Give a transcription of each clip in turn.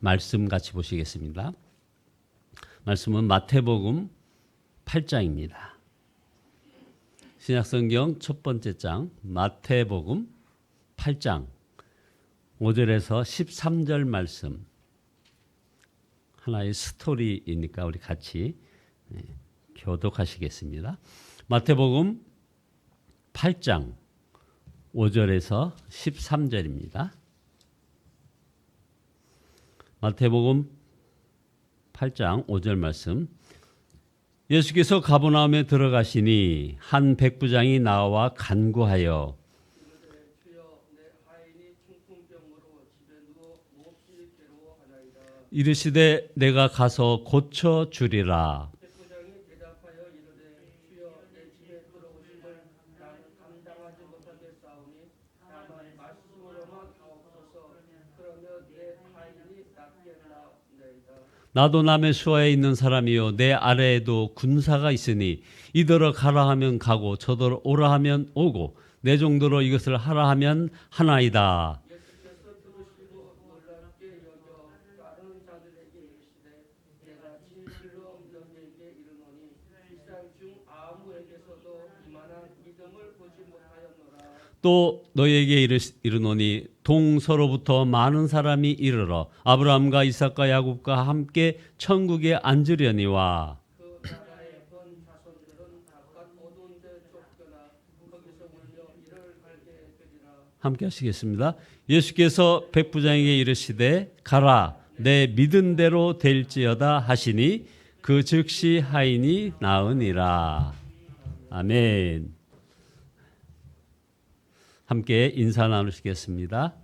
말씀 같이 보시겠습니다. 말씀은 마태복음 8장입니다. 신약성경 첫 번째 장 마태복음 8장 5절에서 13절 말씀, 하나의 스토리이니까 우리 같이 교독하시겠습니다. 마태복음 8장 5절에서 13절입니다. 마태복음 8장 5절 말씀. 예수께서 가버나움에 들어가시니 한 백부장이 나와 간구하여 이르시되 내가 가서 고쳐 주리라. 백부장이 대답하여 이르되 주여 내 집에 들어오심을 나는 감당하지 못하겠사오니 다만 말씀으로만 하옵소서. 그러면 내 타인이 낫겠나이다. 나도 남의 수하에 있는 사람이요 내 아래에도 군사가 있으니 이더러 가라 하면 가고 저더러 오라 하면 오고 내 정도로 이것을 하라 하면 하나이다. 예수께서 들으시고 놀랍게 여겨 다른 자들에게 이르시되 내가 진실로 너희에게 이르노니 이스라엘 중 아무에게서도 이만한 믿음을 보지 못하였노라. 또 너희에게 이르노니 동서로부터 많은 사람이 이르러 아브라함과 이삭과 야곱과 함께 천국에 앉으려니와 그 나라의 본 자손들은 각각 어두운 데 쫓겨나 거기서 울며 이를 갈게 되리라. 함께 하시겠습니다. 예수께서 백부장에게 이르시되 가라 내 믿은 대로 될지어다 하시니 그 즉시 하인이 나으니라. 아멘. 함께 인사 나누시겠습니다.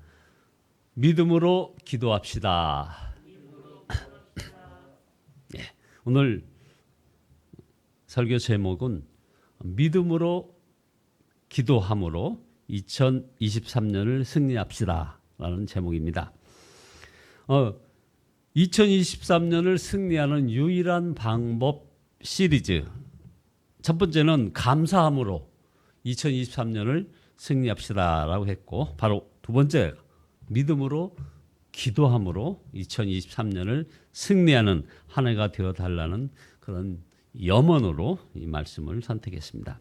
믿음으로 기도합시다. 네, 오늘 설교 제목은 믿음으로 기도함으로 2023년을 승리합시다 라는 제목입니다. 2023년을 승리하는 유일한 방법 시리즈, 첫 번째는 감사함으로 2023년을 승리합시다 라고 했고, 바로 두 번째 믿음으로 기도함으로 2023년을 승리하는 한 해가 되어달라는 그런 염원으로 이 말씀을 선택했습니다.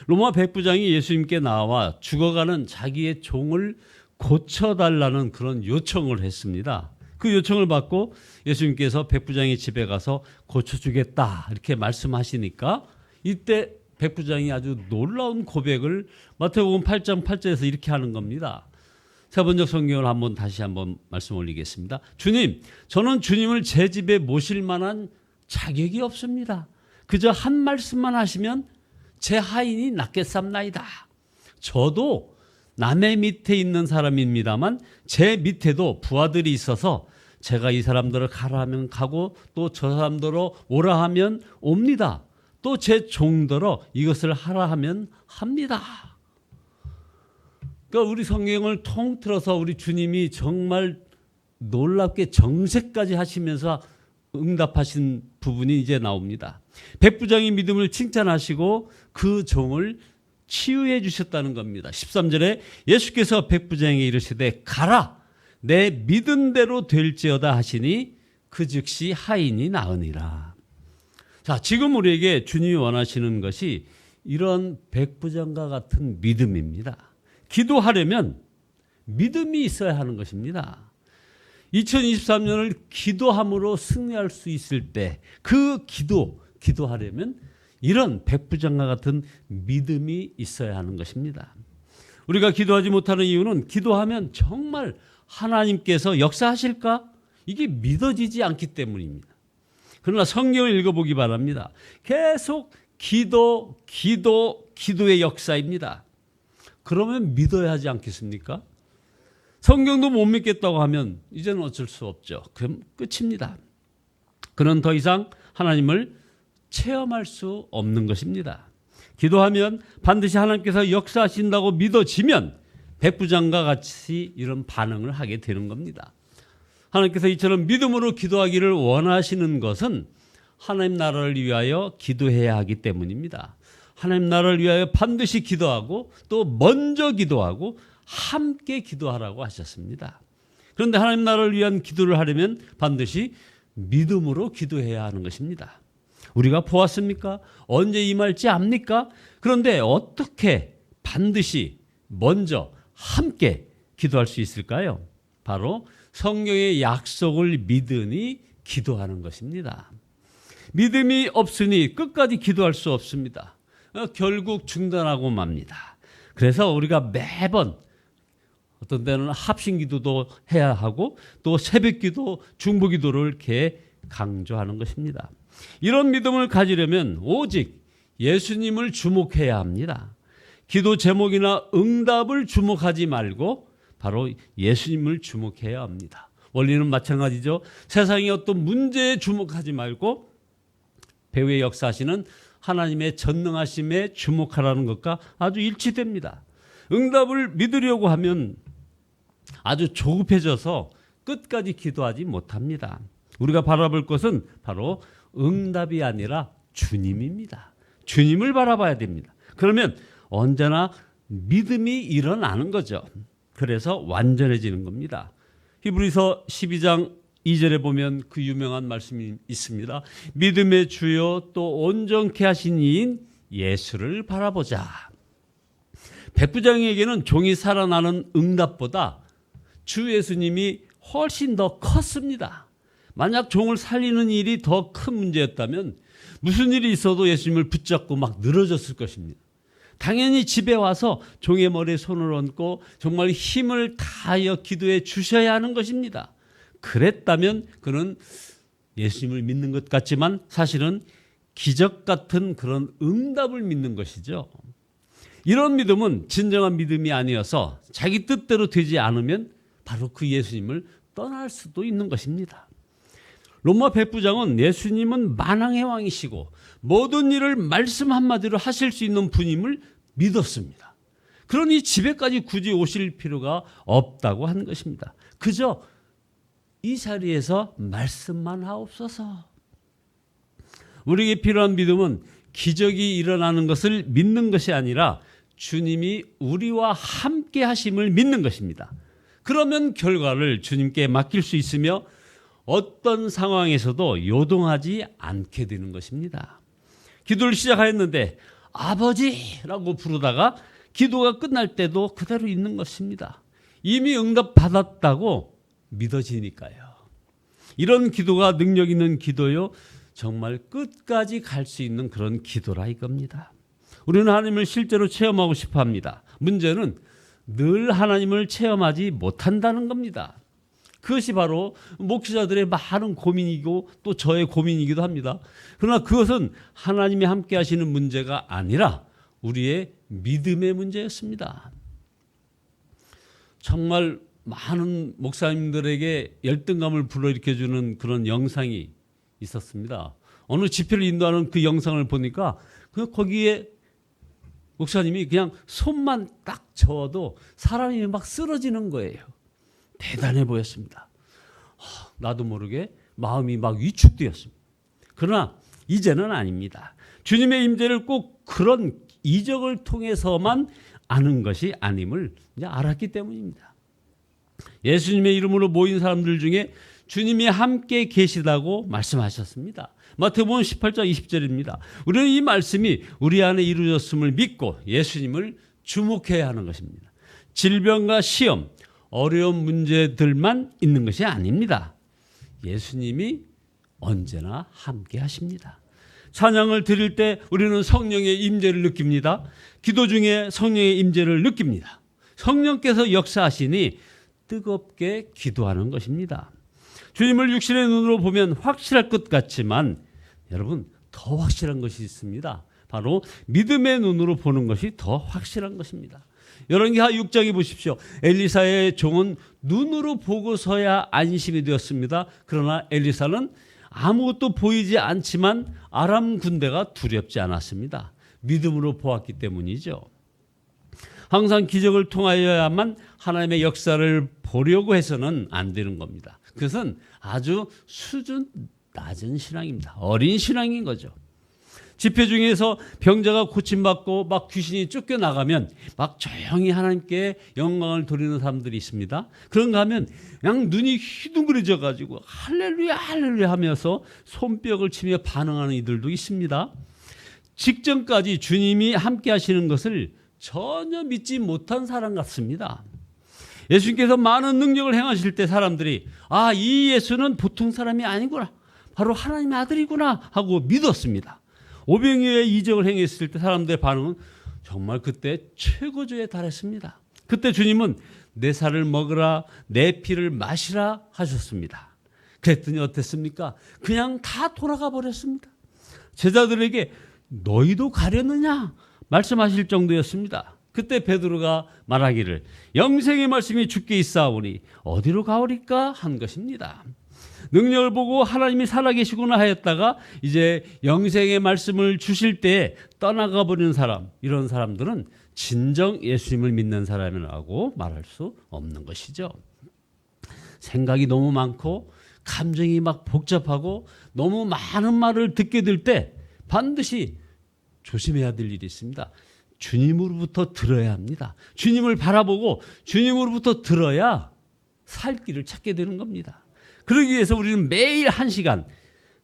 로마 백부장이 예수님께 나와 죽어가는 자기의 종을 고쳐달라는 그런 요청을 했습니다. 그 요청을 받고 예수님께서 백부장의 집에 가서 고쳐주겠다 이렇게 말씀하시니까 이때 백부장이 아주 놀라운 고백을 마태복음 8장 8절에서 이렇게 하는 겁니다. 세번역 성경을 다시 한번 말씀 올리겠습니다. 주님, 저는 주님을 제 집에 모실 만한 자격이 없습니다. 그저 한 말씀만 하시면 제 하인이 낫겠삼나이다. 저도 남의 밑에 있는 사람입니다만 제 밑에도 부하들이 있어서 제가 이 사람들을 가라 하면 가고 또 저 사람들로 오라 하면 옵니다. 또 제 종들어 이것을 하라 하면 합니다. 그러니까 우리 성경을 통틀어서 우리 주님이 정말 놀랍게 정색까지 하시면서 응답하신 부분이 이제 나옵니다. 백부장의 믿음을 칭찬하시고 그 종을 치유해 주셨다는 겁니다. 13절에 예수께서 백부장에게 이르시되 가라 내 믿은 대로 될지어다 하시니 그 즉시 하인이 나으니라. 자, 지금 우리에게 주님이 원하시는 것이 이런 백부장과 같은 믿음입니다. 기도하려면 믿음이 있어야 하는 것입니다. 2023년을 기도함으로 승리할 수 있을 때 그 기도하려면 이런 백부장과 같은 믿음이 있어야 하는 것입니다. 우리가 기도하지 못하는 이유는 기도하면 정말 하나님께서 역사하실까? 이게 믿어지지 않기 때문입니다. 그러나 성경을 읽어보기 바랍니다. 계속 기도의 역사입니다. 그러면 믿어야 하지 않겠습니까? 성경도 못 믿겠다고 하면 이제는 어쩔 수 없죠. 그럼 끝입니다. 그는 더 이상 하나님을 체험할 수 없는 것입니다. 기도하면 반드시 하나님께서 역사하신다고 믿어지면 백부장과 같이 이런 반응을 하게 되는 겁니다. 하나님께서 이처럼 믿음으로 기도하기를 원하시는 것은 하나님 나라를 위하여 기도해야 하기 때문입니다. 하나님 나라를 위하여 반드시 기도하고 또 먼저 기도하고 함께 기도하라고 하셨습니다. 그런데 하나님 나라를 위한 기도를 하려면 반드시 믿음으로 기도해야 하는 것입니다. 우리가 보았습니까? 언제 임할지 압니까? 그런데 어떻게 반드시 먼저 함께 기도할 수 있을까요? 바로 성경의 약속을 믿으니 기도하는 것입니다. 믿음이 없으니 끝까지 기도할 수 없습니다. 결국 중단하고 맙니다. 그래서 우리가 매번 어떤 때는 합심 기도도 해야 하고 또 새벽 기도, 중보 기도를 이렇게 강조하는 것입니다. 이런 믿음을 가지려면 오직 예수님을 주목해야 합니다. 기도 제목이나 응답을 주목하지 말고 바로 예수님을 주목해야 합니다. 원리는 마찬가지죠. 세상의 어떤 문제에 주목하지 말고 배후에 역사하시는 하나님의 전능하심에 주목하라는 것과 아주 일치됩니다. 응답을 믿으려고 하면 아주 조급해져서 끝까지 기도하지 못합니다. 우리가 바라볼 것은 바로 응답이 아니라 주님입니다. 주님을 바라봐야 됩니다. 그러면 언제나 믿음이 일어나는 거죠. 그래서 완전해지는 겁니다. 히브리서 12장 2절에 보면 그 유명한 말씀이 있습니다. 믿음의 주요 또 온전케 하신 이인 예수를 바라보자. 백부장에게는 종이 살아나는 응답보다 주 예수님이 훨씬 더 컸습니다. 만약 종을 살리는 일이 더 큰 문제였다면 무슨 일이 있어도 예수님을 붙잡고 막 늘어졌을 것입니다. 당연히 집에 와서 종의 머리에 손을 얹고 정말 힘을 다하여 기도해 주셔야 하는 것입니다. 그랬다면 그는 예수님을 믿는 것 같지만 사실은 기적 같은 그런 응답을 믿는 것이죠. 이런 믿음은 진정한 믿음이 아니어서 자기 뜻대로 되지 않으면 바로 그 예수님을 떠날 수도 있는 것입니다. 로마 백부장은 예수님은 만왕의 왕이시고 모든 일을 말씀 한마디로 하실 수 있는 분임을 믿었습니다. 그러니 집에까지 굳이 오실 필요가 없다고 한 것입니다. 그저 이 자리에서 말씀만 하옵소서. 우리에게 필요한 믿음은 기적이 일어나는 것을 믿는 것이 아니라 주님이 우리와 함께 하심을 믿는 것입니다. 그러면 결과를 주님께 맡길 수 있으며 어떤 상황에서도 요동하지 않게 되는 것입니다. 기도를 시작하였는데 아버지라고 부르다가 기도가 끝날 때도 그대로 있는 것입니다. 이미 응답 받았다고 믿어지니까요. 이런 기도가 능력 있는 기도요. 정말 끝까지 갈 수 있는 그런 기도라 이겁니다. 우리는 하나님을 실제로 체험하고 싶어 합니다. 문제는 늘 하나님을 체험하지 못한다는 겁니다. 그것이 바로 목회자들의 많은 고민이고 또 저의 고민이기도 합니다. 그러나 그것은 하나님이 함께 하시는 문제가 아니라 우리의 믿음의 문제였습니다. 정말 많은 목사님들에게 열등감을 불러일으켜주는 그런 영상이 있었습니다. 어느 집회를 인도하는 그 영상을 보니까 거기에 목사님이 그냥 손만 딱 저어도 사람이 막 쓰러지는 거예요. 대단해 보였습니다. 나도 모르게 마음이 막 위축되었습니다. 그러나 이제는 아닙니다. 주님의 임재를 꼭 그런 이적을 통해서만 아는 것이 아님을 이제 알았기 때문입니다. 예수님의 이름으로 모인 사람들 중에 주님이 함께 계시다고 말씀하셨습니다. 마태복음 18장 20절입니다. 우리는 이 말씀이 우리 안에 이루어졌음을 믿고 예수님을 주목해야 하는 것입니다. 질병과 시험, 어려운 문제들만 있는 것이 아닙니다. 예수님이 언제나 함께 하십니다. 찬양을 드릴 때 우리는 성령의 임재를 느낍니다. 기도 중에 성령의 임재를 느낍니다. 성령께서 역사하시니 뜨겁게 기도하는 것입니다. 주님을 육신의 눈으로 보면 확실할 것 같지만 여러분 더 확실한 것이 있습니다. 바로 믿음의 눈으로 보는 것이 더 확실한 것입니다. 열왕기하 6장에 보십시오. 엘리사의 종은 눈으로 보고서야 안심이 되었습니다. 그러나 엘리사는 아무것도 보이지 않지만 아람 군대가 두렵지 않았습니다. 믿음으로 보았기 때문이죠. 항상 기적을 통하여야만 하나님의 역사를 보려고 해서는 안 되는 겁니다. 그것은 아주 수준 낮은 신앙입니다. 어린 신앙인 거죠. 집회 중에서 병자가 고침받고 막 귀신이 쫓겨나가면 막 조용히 하나님께 영광을 돌리는 사람들이 있습니다. 그런가 하면 그냥 눈이 휘둥그레져 가지고 할렐루야 할렐루야 하면서 손뼉을 치며 반응하는 이들도 있습니다. 직전까지 주님이 함께 하시는 것을 전혀 믿지 못한 사람 같습니다. 예수님께서 많은 능력을 행하실 때 사람들이 이 예수는 보통 사람이 아니구나, 바로 하나님의 아들이구나 하고 믿었습니다. 오병이어의 이적을 행했을 때 사람들의 반응은 정말 그때 최고조에 달했습니다. 그때 주님은 내 살을 먹으라, 내 피를 마시라 하셨습니다. 그랬더니 어땠습니까? 그냥 다 돌아가 버렸습니다. 제자들에게 너희도 가려느냐 말씀하실 정도였습니다. 그때 베드로가 말하기를 영생의 말씀이 주께 있사오니 어디로 가오리까 한 것입니다. 능력을 보고 하나님이 살아계시구나 하였다가 이제 영생의 말씀을 주실 때 떠나가 버리는 사람, 이런 사람들은 진정 예수님을 믿는 사람이라고 말할 수 없는 것이죠. 생각이 너무 많고 감정이 막 복잡하고 너무 많은 말을 듣게 될 때 반드시 조심해야 될 일이 있습니다. 주님으로부터 들어야 합니다. 주님을 바라보고 주님으로부터 들어야 살 길을 찾게 되는 겁니다. 그러기 위해서 우리는 매일 1시간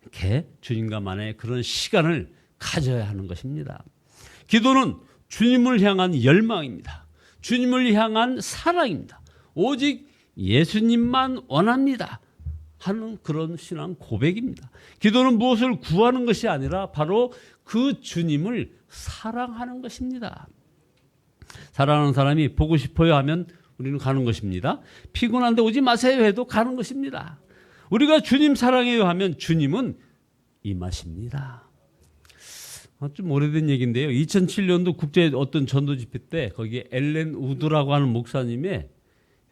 이렇게 주님과만의 그런 시간을 가져야 하는 것입니다. 기도는 주님을 향한 열망입니다. 주님을 향한 사랑입니다. 오직 예수님만 원합니다 하는 그런 신앙 고백입니다. 기도는 무엇을 구하는 것이 아니라 바로 그 주님을 사랑하는 것입니다. 사랑하는 사람이 보고 싶어요 하면 우리는 가는 것입니다. 피곤한데 오지 마세요 해도 가는 것입니다. 우리가 주님 사랑해요 하면 주님은 임하십니다. 좀 오래된 얘기인데요. 2007년도 국제 어떤 전도 집회 때 거기에 엘렌 우드라고 하는 목사님의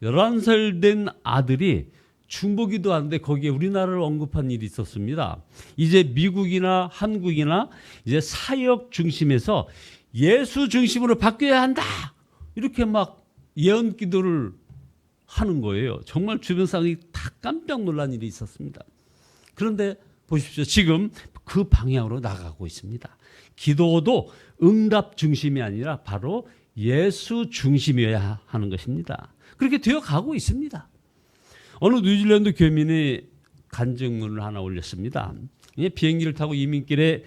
11살 된 아들이 중보기도 하는데 거기에 우리나라를 언급한 일이 있었습니다. 이제 미국이나 한국이나 이제 사역 중심에서 예수 중심으로 바뀌어야 한다, 이렇게 막 예언 기도를 하는 거예요. 정말 주변 사람이 다 깜짝 놀란 일이 있었습니다. 그런데 보십시오. 지금 그 방향으로 나가고 있습니다. 기도도 응답 중심이 아니라 바로 예수 중심이어야 하는 것입니다. 그렇게 되어 가고 있습니다. 어느 뉴질랜드 교민이 간증문을 하나 올렸습니다. 비행기를 타고 이민길에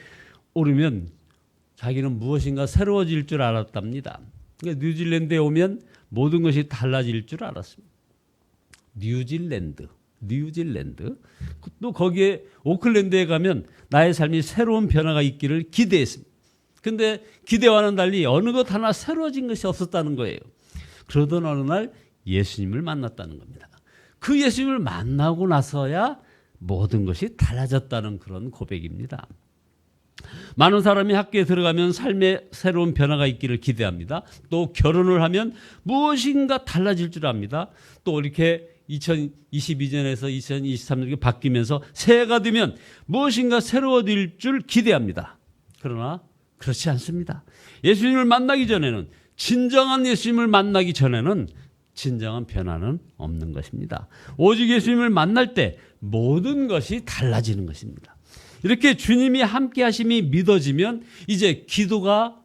오르면 자기는 무엇인가 새로워질 줄 알았답니다. 그러니까 뉴질랜드에 오면 모든 것이 달라질 줄 알았습니다. 뉴질랜드. 또 거기에 오클랜드에 가면 나의 삶이 새로운 변화가 있기를 기대했습니다. 그런데 기대와는 달리 어느 것 하나 새로워진 것이 없었다는 거예요. 그러던 어느 날 예수님을 만났다는 겁니다. 그 예수님을 만나고 나서야 모든 것이 달라졌다는 그런 고백입니다. 많은 사람이 학교에 들어가면 삶에 새로운 변화가 있기를 기대합니다. 또 결혼을 하면 무엇인가 달라질 줄 압니다. 또 이렇게 2022년에서 2023년에 바뀌면서 새해가 되면 무엇인가 새로워질 줄 기대합니다. 그러나 그렇지 않습니다. 예수님을 만나기 전에는, 진정한 예수님을 만나기 전에는 진정한 변화는 없는 것입니다. 오직 예수님을 만날 때 모든 것이 달라지는 것입니다. 이렇게 주님이 함께 하심이 믿어지면 이제 기도가,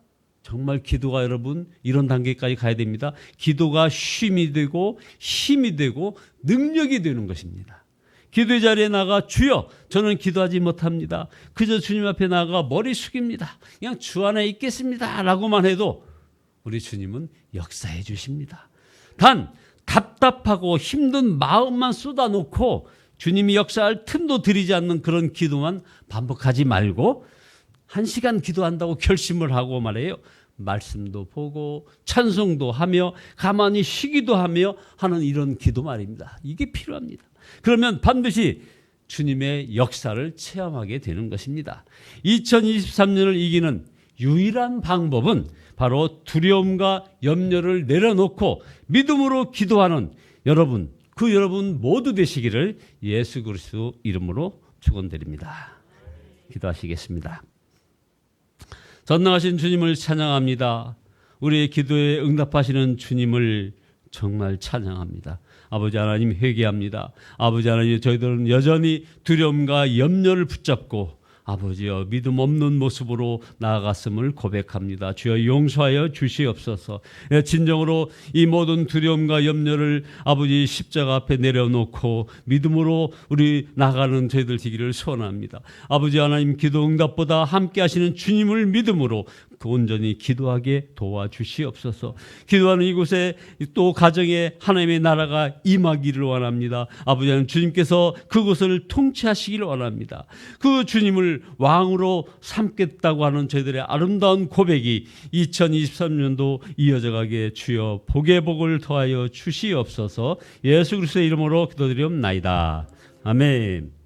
정말 기도가 여러분 이런 단계까지 가야 됩니다. 기도가 쉼이 되고 힘이 되고 능력이 되는 것입니다. 기도의 자리에 나가 주여 저는 기도하지 못합니다. 그저 주님 앞에 나가 머리 숙입니다. 그냥 주 안에 있겠습니다 라고만 해도 우리 주님은 역사해 주십니다. 단 답답하고 힘든 마음만 쏟아놓고 주님이 역사할 틈도 들이지 않는 그런 기도만 반복하지 말고 1시간 기도한다고 결심을 하고 말이에요. 말씀도 보고 찬송도 하며 가만히 쉬기도 하며 하는 이런 기도 말입니다. 이게 필요합니다. 그러면 반드시 주님의 역사를 체험하게 되는 것입니다. 2023년을 이기는 유일한 방법은 바로 두려움과 염려를 내려놓고 믿음으로 기도하는 여러분, 그 여러분 모두 되시기를 예수 그리스도 이름으로 축원드립니다. 기도하시겠습니다. 전능하신 주님을 찬양합니다. 우리의 기도에 응답하시는 주님을 정말 찬양합니다. 아버지 하나님 회개합니다. 아버지 하나님, 저희들은 여전히 두려움과 염려를 붙잡고 아버지여 믿음 없는 모습으로 나아갔음을 고백합니다. 주여 용서하여 주시옵소서. 진정으로 이 모든 두려움과 염려를 아버지 십자가 앞에 내려놓고 믿음으로 우리 나가는 저희들 되기를 소원합니다. 아버지 하나님 기도 응답보다 함께 하시는 주님을 믿음으로 온전히 기도하게 도와주시옵소서. 기도하는 이곳에 또 가정에 하나님의 나라가 임하기를 원합니다. 아버지 하나님 주님께서 그곳을 통치하시기를 원합니다. 그 주님을 왕으로 삼겠다고 하는 저희들의 아름다운 고백이 2023년도 이어져 가게 주여 복의 복을 더하여 주시옵소서. 예수 그리스도의 이름으로 기도드리옵나이다. 아멘.